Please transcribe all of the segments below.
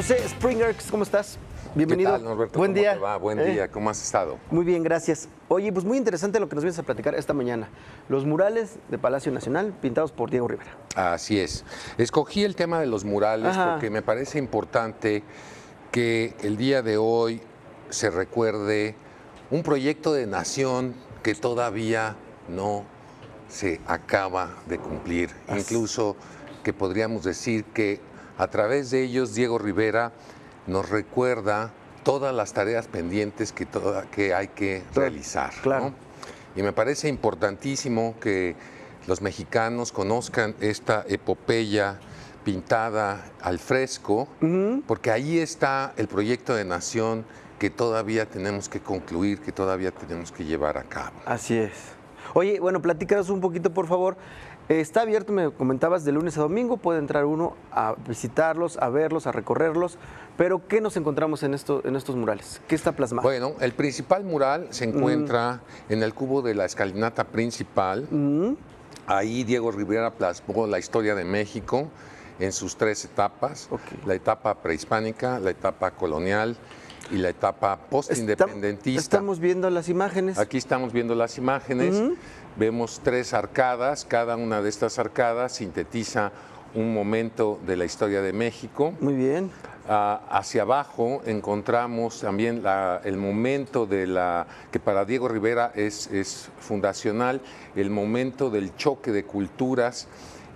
José Springer, ¿cómo estás? Bienvenido. ¿Qué tal, Norberto? Buen ¿Cómo día. te va? Buen día, ¿cómo has estado? Muy bien, gracias. Oye, pues muy interesante lo que nos vienes a platicar esta mañana. Los murales de Palacio Nacional pintados por Diego Rivera. Así es. Escogí el tema de los murales porque me parece importante que el día de hoy se recuerde un proyecto de nación que todavía no se acaba de cumplir. Incluso que podríamos decir que a través de ellos Diego Rivera nos recuerda todas las tareas pendientes que hay que realizar. Claro. ¿No? Y me parece importantísimo que los mexicanos conozcan esta epopeya pintada al fresco, porque ahí está el proyecto de nación que todavía tenemos que concluir, que todavía tenemos que llevar a cabo. Así es. Oye, bueno, platícanos un poquito, por favor. Está abierto, me comentabas, de lunes a domingo, puede entrar uno a visitarlos, a verlos, a recorrerlos, pero ¿qué nos encontramos en estos murales? ¿Qué está plasmado? Bueno, el principal mural se encuentra en el cubo de la escalinata principal. Ahí Diego Rivera plasmó la historia de México en sus 3 etapas, la etapa prehispánica, la etapa colonial y la etapa postindependentista. Estamos viendo las imágenes. Aquí estamos viendo las imágenes, vemos 3 arcadas, cada una de estas arcadas sintetiza un momento de la historia de México. Muy bien. Hacia abajo encontramos también el momento que para Diego Rivera es fundacional, el momento del choque de culturas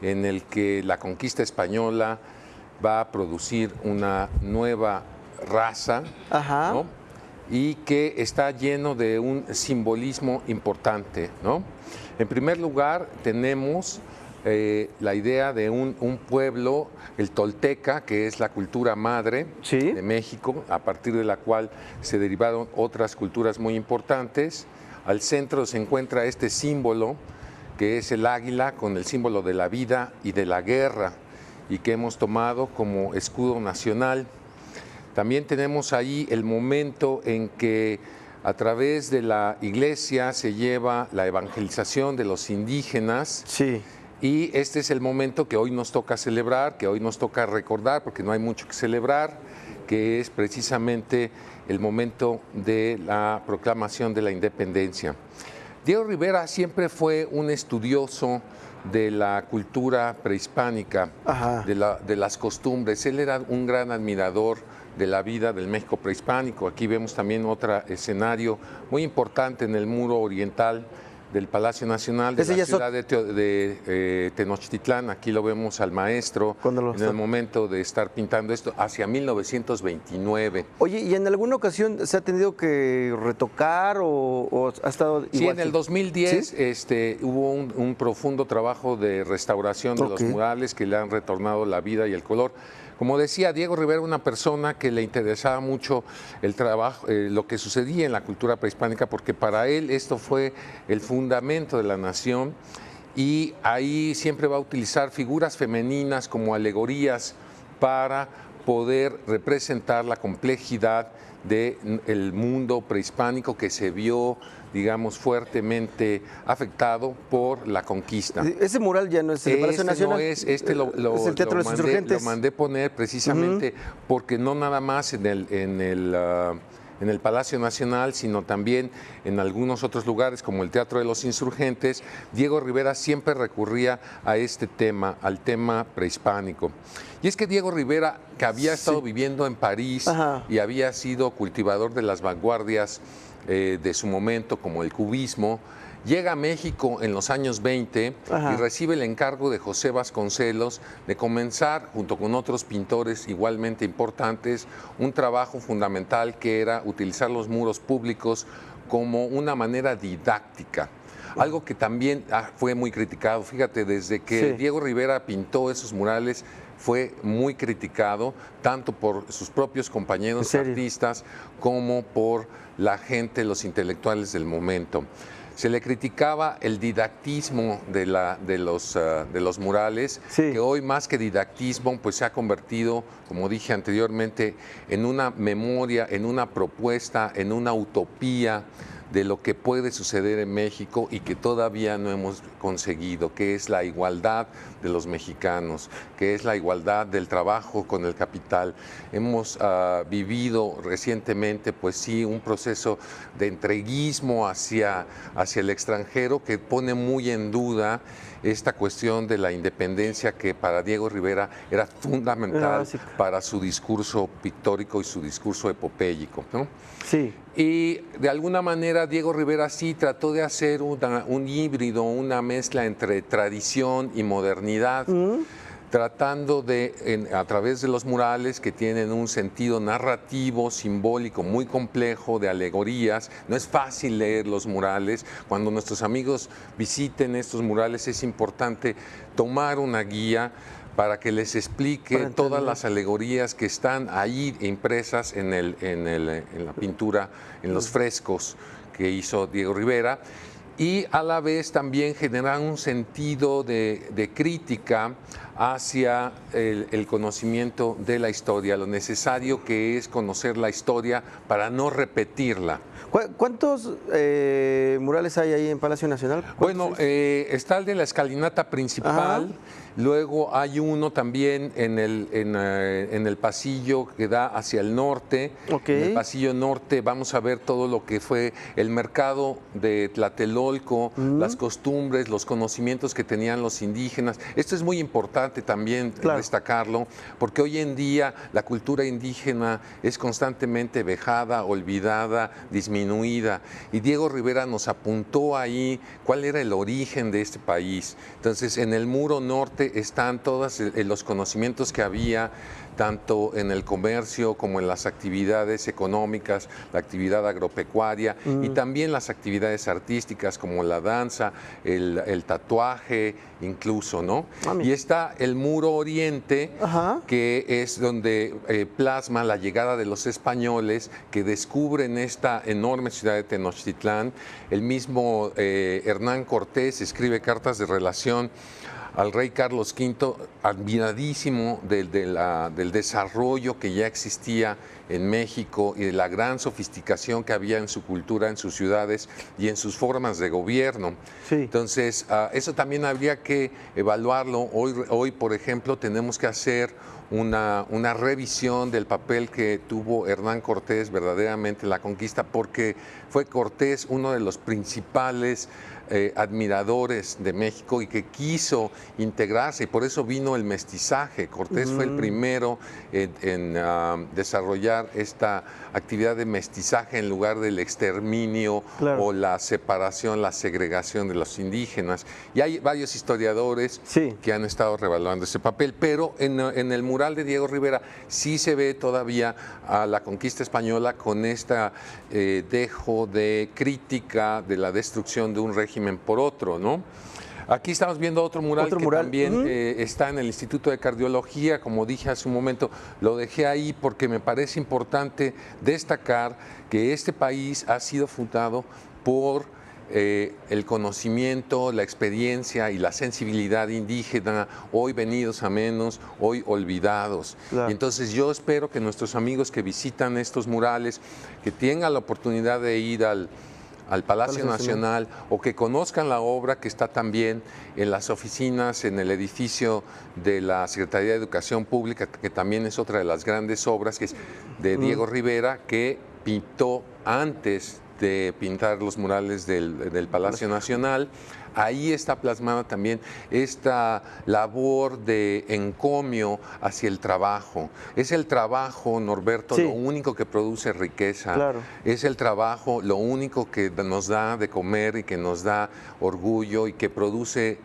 en el que la conquista española va a producir una nueva raza, ¿no? Y que está lleno de un simbolismo importante, ¿no? En primer lugar, tenemos la idea de un pueblo, el tolteca, que es la cultura madre de México, a partir de la cual se derivaron otras culturas muy importantes. Al centro se encuentra este símbolo, que es el águila, con el símbolo de la vida y de la guerra, y que hemos tomado como escudo nacional. También tenemos ahí el momento en que a través de la iglesia se lleva la evangelización de los indígenas. Sí. Y este es el momento que hoy nos toca celebrar, que hoy nos toca recordar, porque no hay mucho que celebrar, que es precisamente el momento de la proclamación de la independencia. Diego Rivera siempre fue un estudioso de la cultura prehispánica, de las costumbres. Él era un gran admirador de la vida del México prehispánico. Aquí vemos también otro escenario muy importante en el muro oriental del Palacio Nacional de la ciudad de Tenochtitlán. Aquí lo vemos al maestro en el momento de estar pintando esto hacia 1929. Oye, ¿y en alguna ocasión se ha tenido que retocar o ha estado igual? Sí, en el 2010 hubo un profundo trabajo de restauración de los murales que le han retornado la vida y el color. Como decía, Diego Rivera era una persona que le interesaba mucho el trabajo, lo que sucedía en la cultura prehispánica, porque para él esto fue el fundamento de la nación, y ahí siempre va a utilizar figuras femeninas como alegorías para poder representar la complejidad del mundo prehispánico que se vio, digamos, fuertemente afectado por la conquista. Ese mural ya no es el Palacio Nacional. No es, es el Teatro de los Insurgentes. Lo mandé poner precisamente porque no nada más en el Palacio Nacional, sino también en algunos otros lugares como el Teatro de los Insurgentes, Diego Rivera siempre recurría a este tema, al tema prehispánico. Y es que Diego Rivera, que había estado viviendo en París y había sido cultivador de las vanguardias de su momento, como el cubismo, llega a México en los años 20 y recibe el encargo de José Vasconcelos de comenzar, junto con otros pintores igualmente importantes, un trabajo fundamental que era utilizar los muros públicos como una manera didáctica. Algo que también fue muy criticado. Fíjate, desde que Diego Rivera pintó esos murales, fue muy criticado, tanto por sus propios compañeros artistas como por la gente, los intelectuales del momento. Se le criticaba el didactismo de los murales, que hoy más que didactismo pues se ha convertido, como dije anteriormente, en una memoria, en una propuesta, en una utopía de lo que puede suceder en México y que todavía no hemos conseguido, que es la igualdad de los mexicanos, que es la igualdad del trabajo con el capital. Hemos vivido recientemente, pues sí, un proceso de entreguismo hacia el extranjero que pone muy en duda esta cuestión de la independencia que para Diego Rivera era fundamental para su discurso pictórico y su discurso epopéyico, ¿no? Sí. Y de alguna manera Diego Rivera sí trató de hacer un híbrido, una mezcla entre tradición y modernidad, tratando de, a través de los murales que tienen un sentido narrativo, simbólico, muy complejo, de alegorías. No es fácil leer los murales. Cuando nuestros amigos visiten estos murales es importante tomar una guía para que les explique todas las alegorías que están ahí impresas en la pintura, en los frescos que hizo Diego Rivera, y a la vez también generar un sentido de crítica hacia el conocimiento de la historia, lo necesario que es conocer la historia para no repetirla. ¿Cuántos murales hay ahí en Palacio Nacional? Bueno, está el de la escalinata principal. Ajá. Luego hay uno también en el pasillo que da hacia el norte. En el pasillo norte vamos a ver todo lo que fue el mercado de Tlatelolco, las costumbres, los conocimientos que tenían los indígenas. Esto es muy importante también destacarlo, porque hoy en día la cultura indígena es constantemente vejada, olvidada, disminuida. Y Diego Rivera nos apuntó ahí cuál era el origen de este país. Entonces, en el muro norte están todos los conocimientos que había, tanto en el comercio como en las actividades económicas, la actividad agropecuaria y también las actividades artísticas como la danza, el tatuaje incluso, ¿no? Y está el muro oriente, que es donde plasma la llegada de los españoles que descubren esta enorme ciudad de Tenochtitlán. El mismo Hernán Cortés escribe cartas de relación al rey Carlos V, admiradísimo del desarrollo que ya existía en México y de la gran sofisticación que había en su cultura, en sus ciudades y en sus formas de gobierno. Sí. Entonces, eso también habría que evaluarlo. Hoy, por ejemplo, tenemos que hacer una revisión del papel que tuvo Hernán Cortés verdaderamente en la conquista, porque fue Cortés uno de los principales admiradores de México y que quiso integrarse, y por eso vino el mestizaje. Cortés fue el primero en desarrollar esta actividad de mestizaje en lugar del exterminio o la separación, la segregación de los indígenas. Y hay varios historiadores que han estado revaluando ese papel, pero en el mural de Diego Rivera sí se ve todavía a la conquista española con esta dejo de crítica de la destrucción de un régimen por otro, ¿no? Aquí estamos viendo otro mural que también está en el Instituto de Cardiología. Como dije hace un momento, lo dejé ahí porque me parece importante destacar que este país ha sido fundado por el conocimiento, la experiencia y la sensibilidad indígena, hoy venidos a menos, hoy olvidados. Y entonces yo espero que nuestros amigos que visitan estos murales, que tengan la oportunidad de ir al Palacio Nacional o que conozcan la obra que está también en las oficinas, en el edificio de la Secretaría de Educación Pública, que también es otra de las grandes obras, que es de Diego Rivera, que pintó antes de pintar los murales del Palacio Nacional. Ahí está plasmada también esta labor de encomio hacia el trabajo. Es el trabajo, Norberto, lo único que produce riqueza. Es el trabajo lo único que nos da de comer y que nos da orgullo y que produce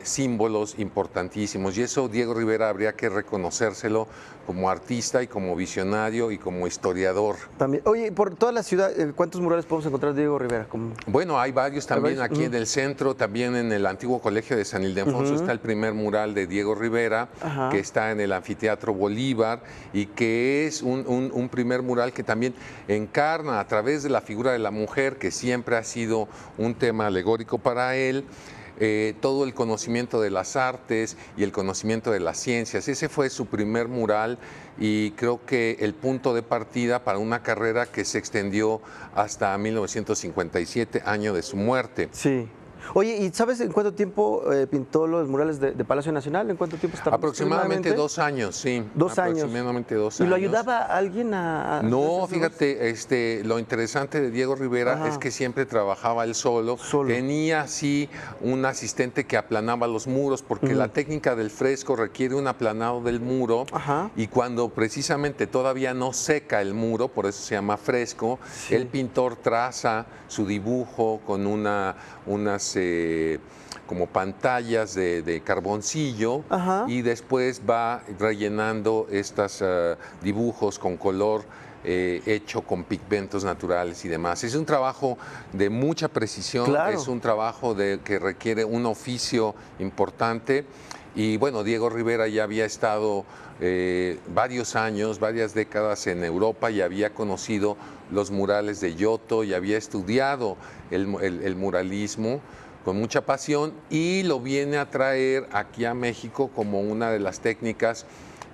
símbolos importantísimos. Y eso Diego Rivera habría que reconocérselo como artista y como visionario y como historiador. También. Oye, por toda la ciudad, ¿cuántos murales podemos encontrar de Diego Rivera? Bueno, hay varios también aquí en el centro, también en el antiguo colegio de San Ildefonso está el primer mural de Diego Rivera, que está en el Anfiteatro Bolívar y que es un primer mural que también encarna a través de la figura de la mujer, que siempre ha sido un tema alegórico para él, todo el conocimiento de las artes y el conocimiento de las ciencias. Ese fue su primer mural y creo que el punto de partida para una carrera que se extendió hasta 1957, año de su muerte. Sí. Oye, ¿y sabes en cuánto tiempo pintó los murales de Palacio Nacional? ¿En cuánto tiempo estaba? Aproximadamente 2 años, sí. 2 años. Aproximadamente 2 ¿Y años. lo ayudaba a alguien a No, fíjate, lo interesante de Diego Rivera Ajá. es que siempre trabajaba él solo. Tenía así un asistente que aplanaba los muros, porque la técnica del fresco requiere un aplanado del muro. Ajá. Y cuando precisamente todavía no seca el muro, por eso se llama fresco, Sí. el pintor traza su dibujo con unas como pantallas de carboncillo. Ajá. Y después va rellenando estos dibujos con color hecho con pigmentos naturales y demás. Es un trabajo de mucha precisión, Claro. es un trabajo que requiere un oficio importante. Y bueno, Diego Rivera ya había estado varios años, varias décadas en Europa y había conocido los murales de Giotto y había estudiado el muralismo con mucha pasión y lo viene a traer aquí a México como una de las técnicas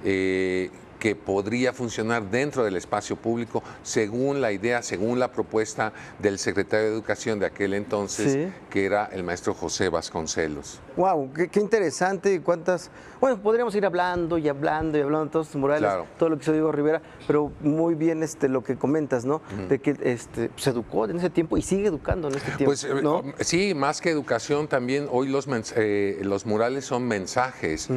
que podría funcionar dentro del espacio público según la idea, según la propuesta del secretario de Educación de aquel entonces, Sí. que era el maestro José Vasconcelos. Wow, qué interesante, cuántas... Bueno, podríamos ir hablando y hablando y hablando de todos estos murales, Claro. todo lo que hizo Diego Rivera, pero muy bien lo que comentas, ¿no? De que se educó en ese tiempo y sigue educando en este tiempo, Pues ¿no? sí, más que educación, también hoy los murales son mensajes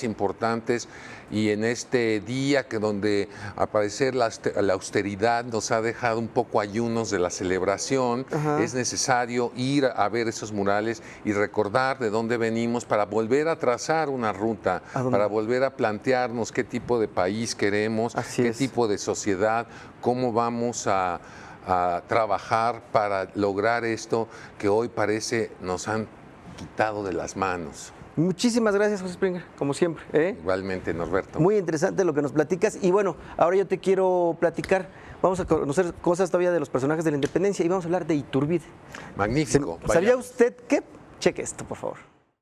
importantes y en este día donde al parecer la austeridad nos ha dejado un poco ayunos de la celebración, Ajá. es necesario ir a ver esos murales y recordar de dónde venimos para volver a trazar una ruta, ¿A dónde? para volver a plantearnos qué tipo de país queremos, Así qué es. tipo de sociedad, cómo vamos a trabajar para lograr esto que hoy parece nos han quitado de las manos. Muchísimas gracias, José Springer, como siempre, ¿eh? Igualmente, Norberto. Muy interesante lo que nos platicas. Y bueno, ahora yo te quiero platicar. Vamos a conocer cosas todavía de los personajes de la independencia y vamos a hablar de Iturbide. Magnífico. ¿Sabía vayamos. usted qué? Cheque esto, por favor.